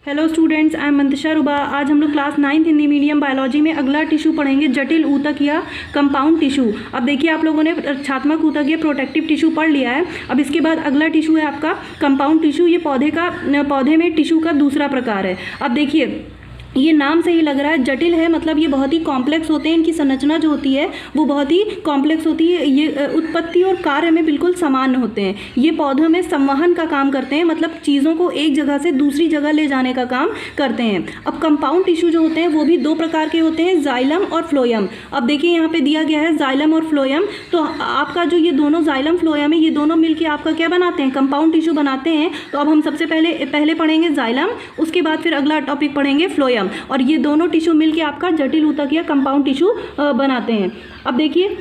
Hello students, I am Mantisha रुबा। आज हम लोग class 9th Hindi medium biology में अगला टिश्यू पढ़ेंगे, जटिल ऊतक या कंपाउंड टिश्यू। अब देखिए, आप लोगों ने छात्मक ऊतक या प्रोटेक्टिव टिश्यू पढ़ लिया है। अब इसके बाद अगला टिश्यू है आपका कंपाउंड टिश्यू। ये पौधे में टिश्यू का दूसरा प्रकार है। अब देखिए, ये नाम से ही लग रहा है जटिल है, मतलब ये बहुत ही कॉम्प्लेक्स होते हैं। इनकी संरचना जो होती है वो बहुत ही कॉम्प्लेक्स होती है। ये उत्पत्ति और कार्य में बिल्कुल समान होते हैं। ये पौधों में संवहन का काम करते हैं, मतलब चीज़ों को एक जगह से दूसरी जगह ले जाने का काम करते हैं। अब कंपाउंड टिश्यू जो होते हैं वो भी दो प्रकार के होते हैं, जाइलम और फ्लोएम। अब देखिए, यहाँ पे दिया गया है जाइलम और फ्लोएम। तो आपका जो ये दोनों जाइलम फ्लोएम है, ये दोनों मिलकर आपका क्या बनाते हैं, कंपाउंड टिश्यू बनाते हैं। तो अब हम सबसे पहले पढ़ेंगे जाइलम, उसके बाद फिर अगला टॉपिक पढ़ेंगे फ्लोएम। और ये दोनों टिश्यू मिलके आपका जटिल ऊतक या कंपाउंड टिश्यू बनाते हैं। अब देखिए,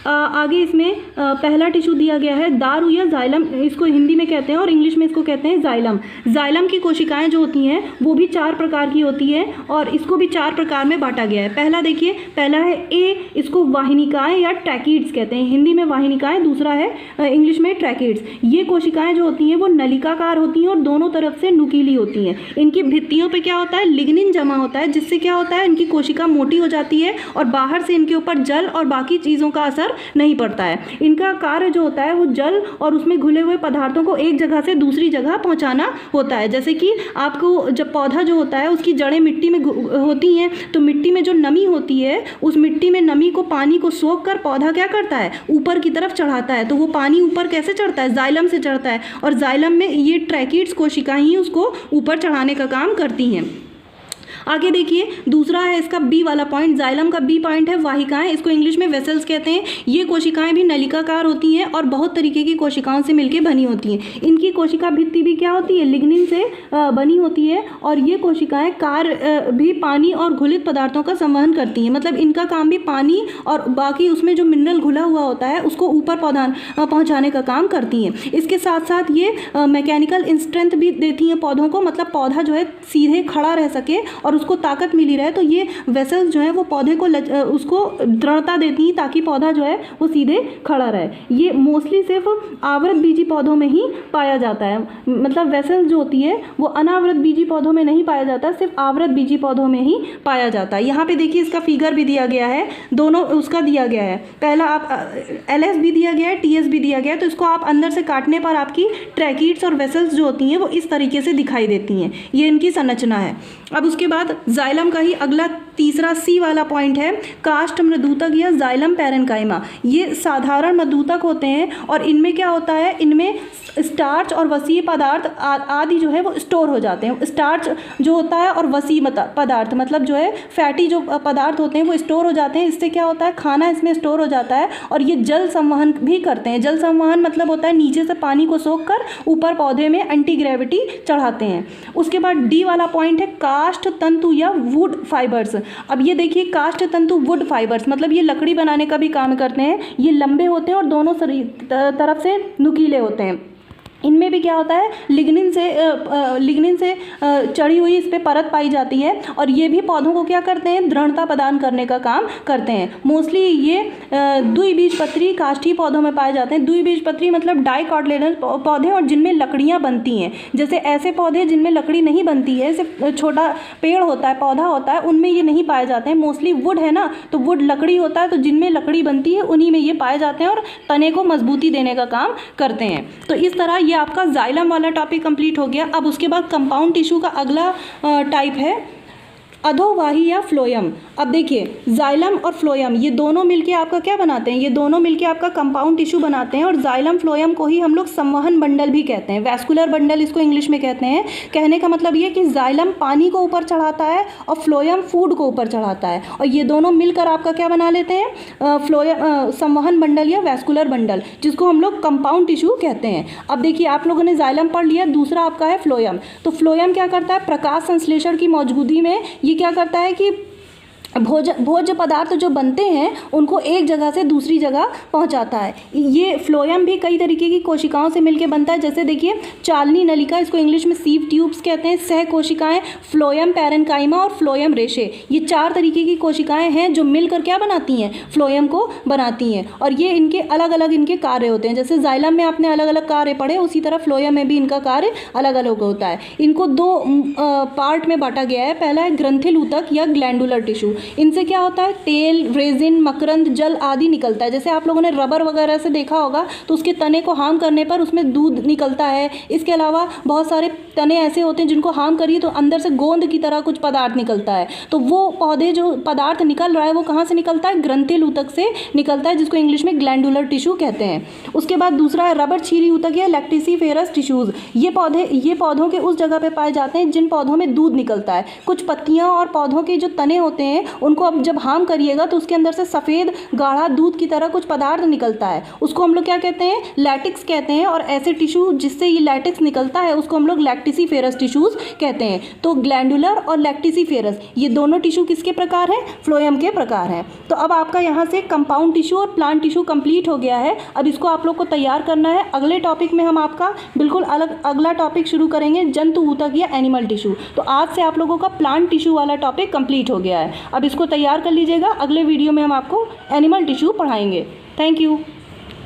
आगे इसमें पहला टिश्यू दिया गया है दारू या जाइलम, इसको हिंदी में कहते हैं और इंग्लिश में इसको कहते हैं जाइलम। जाइलम की कोशिकाएं जो होती हैं वो भी 4 प्रकार की होती है और इसको भी 4 प्रकार में बांटा गया है। पहला देखिए, पहला है ए, इसको वाहिनिकाएं या ट्रैकिड्स कहते हैं, हिंदी में वाहिनिकाएं, दूसरा है इंग्लिश में ट्रैकिड्स। ये कोशिकाएं जो होती हैं वो नलिकाकार होती हैं और दोनों तरफ से नुकीली होती हैं। इनकी भित्तियों पर क्या होता है, लिग्निन जमा होता है, जिससे क्या होता है, इनकी कोशिका मोटी हो जाती है और बाहर से इनके ऊपर जल और बाकी चीज़ों का असर नहीं पड़ता है। इनका कार्य जो होता है वो जल और उसमें घुले हुए पदार्थों को एक जगह से दूसरी जगह पहुंचाना होता है। जैसे कि आपको जब पौधा जो होता है उसकी जड़ें मिट्टी में होती हैं, तो मिट्टी में जो नमी होती है उस मिट्टी में नमी को, पानी को सोख कर पौधा क्या करता है, ऊपर की तरफ चढ़ाता है। तो वो पानी ऊपर कैसे चढ़ता है, जाइलम से चढ़ता है और जाइलम में ये ट्रैकिड्स कोशिकाएं ही उसको ऊपर चढ़ाने का काम करती हैं। आगे देखिए, दूसरा है इसका बी वाला पॉइंट, जाइलम का बी पॉइंट है वाहिकाएं, इसको इंग्लिश में वेसल्स कहते हैं। ये कोशिकाएं भी नलिकाकार होती हैं और बहुत तरीके की कोशिकाओं से मिलकर बनी होती हैं। इनकी कोशिका भित्ति भी क्या होती है, लिग्निन से बनी होती है और ये कोशिकाएं कार्य भी पानी और घुलित पदार्थों का संवहन करती हैं। मतलब इनका काम भी पानी और बाकी उसमें जो मिनरल घुला हुआ होता है उसको ऊपर पहुँचाने का काम करती हैं। इसके साथ साथ ये मैकेनिकल स्ट्रेंथ भी देती हैं पौधों को, मतलब पौधा जो है सीधे खड़ा रह सके और उसको ताकत मिली रहे। तो ये वेसल्स जो है वो पौधे को उसको दृढ़ता देती हैं ताकि पौधा जो है वो सीधे खड़ा रहे। ये मोस्टली सिर्फ आवृत बीजी पौधों में ही पाया जाता है, मतलब वेसल्स जो होती है वो अनावृत बीजी पौधों में नहीं पाया जाता, सिर्फ आवृत बीजी पौधों में ही पाया जाता है। यहाँ पे देखिए, इसका फिगर भी दिया गया है, दोनों उसका दिया गया है। पहला आप LS भी दिया गया है, TS भी दिया गया है। तो इसको आप अंदर से काटने पर आपकी ट्रैकिड्स और वेसल्स जो होती हैं वो इस तरीके से दिखाई देती हैं। ये इनकी संरचना है। अब उसके बाद जाइलम का ही अगला तीसरा सी वाला पॉइंट है काष्ठ मृदूतक या जाइलम पैरेन्काइमा। ये साधारण मृदूतक होते हैं और इनमें क्या होता है, इनमें स्टार्च और वसीय पदार्थ आदि जो है वो स्टोर हो जाते हैं। स्टार्च जो होता है और वसीय पदार्थ, मतलब जो है फैटी जो पदार्थ होते हैं वो स्टोर हो जाते हैं। इससे क्या होता है, खाना इसमें स्टोर हो जाता है और ये जल संवहन भी करते हैं। जल संवहन मतलब होता है नीचे से पानी को सोख कर ऊपर पौधे में एंटी ग्रेविटी चढ़ाते हैं। उसके बाद डी वाला पॉइंट है काष्ठ तंतु या वुड फाइबर्स। अब ये देखिए, काष्ठ तंतु वुड फाइबर्स मतलब ये लकड़ी बनाने का भी काम करते हैं। ये लंबे होते हैं और दोनों तरफ से नुकीले होते हैं। इनमें भी क्या होता है, लिग्निन से चढ़ी हुई इस पर परत पाई जाती है और ये भी पौधों को क्या करते हैं, दृढ़ता प्रदान करने का काम करते हैं। मोस्टली ये द्विबीजपत्री काष्ठीय पौधों में पाए जाते हैं। द्विबीजपत्री मतलब डाइकोटिलेडोनस पौधे और जिनमें लकड़ियां बनती हैं। जैसे ऐसे पौधे जिनमें लकड़ी नहीं बनती है, सिर्फ छोटा पेड़ होता है, पौधा होता है, उनमें ये नहीं पाए जाते हैं। मोस्टली वुड है ना, तो वुड लकड़ी होता है, तो जिनमें लकड़ी बनती है उन्हीं में ये पाए जाते हैं और तने को मजबूती देने का काम करते हैं। तो इस तरह आपका जाइलम वाला टॉपिक कंप्लीट हो गया। अब उसके बाद कंपाउंड टिश्यू का अगला टाइप है अधोवाही या फ्लोएम। अब देखिए, जाइलम और फ्लोएम ये दोनों मिलके आपका क्या बनाते हैं, ये दोनों मिलके आपका कंपाउंड टिश्यू बनाते हैं और जाइलम फ्लोएम को ही हम लोग संवहन बंडल भी कहते हैं, वैस्कुलर बंडल इसको इंग्लिश में कहते हैं। कहने का मतलब ये कि जाइलम पानी को ऊपर चढ़ाता है और फ्लोएम फूड को ऊपर चढ़ाता है और ये दोनों मिलकर आपका क्या बना लेते हैं, संवहन बंडल या वैस्कुलर बंडल, जिसको हम लोग कंपाउंड टिश्यू कहते हैं। अब देखिए, आप लोगों ने जाइलम पढ़ लिया, दूसरा आपका है फ्लोएम। तो फ्लोएम क्या करता है, प्रकाश संश्लेषण की मौजूदगी में ये क्या करता है कि भोज्य पदार्थ जो बनते हैं उनको एक जगह से दूसरी जगह पहुंचाता है। ये फ्लोएम भी कई तरीके की कोशिकाओं से मिलकर बनता है। जैसे देखिए चालनी नलिका, इसको इंग्लिश में सीव ट्यूब्स कहते हैं, सह कोशिकाएं, फ्लोएम पैरेन्काइमा और फ्लोएम रेशे, ये 4 तरीके की कोशिकाएं हैं जो मिलकर क्या बनाती हैं, फ्लोएम को बनाती हैं। और ये इनके अलग अलग इनके कार्य होते हैं। जैसे जाइलम में आपने अलग अलग कार्य पढ़े, उसी तरह फ्लोएम में भी इनका कार्य अलग अलग होता है। इनको 2 पार्ट में बांटा गया है। पहला है ग्रंथिल ऊतक या ग्लैंडुलर टिश्यू। इनसे क्या होता है, तेल, रेजिन, मकरंद, जल आदि निकलता है। जैसे आप लोगों ने रबर वगैरह से देखा होगा तो उसके तने को हार्म करने पर उसमें दूध निकलता है। इसके अलावा बहुत सारे तने ऐसे होते हैं जिनको हार्म करिए तो अंदर से गोंद की तरह कुछ पदार्थ निकलता है। तो वो पौधे जो पदार्थ निकल रहा है वो कहाँ से निकलता है, ग्रंथिल ऊतक से निकलता है, जिसको इंग्लिश में ग्लैंडुलर टिश्यू कहते हैं। उसके बाद दूसरा है रबर छीरी ऊतक या लैक्टिसिफेरस टिश्यूज। ये पौधों के उस जगह पे पाए जाते हैं जिन पौधों में दूध निकलता है। कुछ पत्तियां और पौधों के जो तने होते हैं उनको अब जब हार्म करिएगा तो उसके अंदर से सफ़ेद गाढ़ा दूध की तरह कुछ पदार्थ निकलता है। उसको हम लोग क्या कहते हैं, लैटिक्स कहते हैं। और ऐसे टिश्यू जिससे ये लैटिक्स निकलता है उसको हम लोग लैक्टिसिफेरस टिश्यूज कहते हैं। तो ग्लैंडुलर और लैक्टिसिफेरस ये दोनों टिश्यू किसके प्रकार हैं, फ्लोएम के प्रकार हैं। तो अब आपका यहाँ से कंपाउंड टिश्यू और प्लांट टिश्यू कंप्लीट हो गया है। अब इसको आप लोग को तैयार करना है। अगले टॉपिक में हम आपका बिल्कुल अगला टॉपिक शुरू करेंगे, जंतु ऊतक या एनिमल टिश्यू। तो आज से आप लोगों का प्लांट टिश्यू वाला टॉपिक कंप्लीट हो गया है। अब इसको तैयार कर लीजिएगा। अगले वीडियो में हम आपको एनिमल टिश्यू पढ़ाएंगे। Thank you.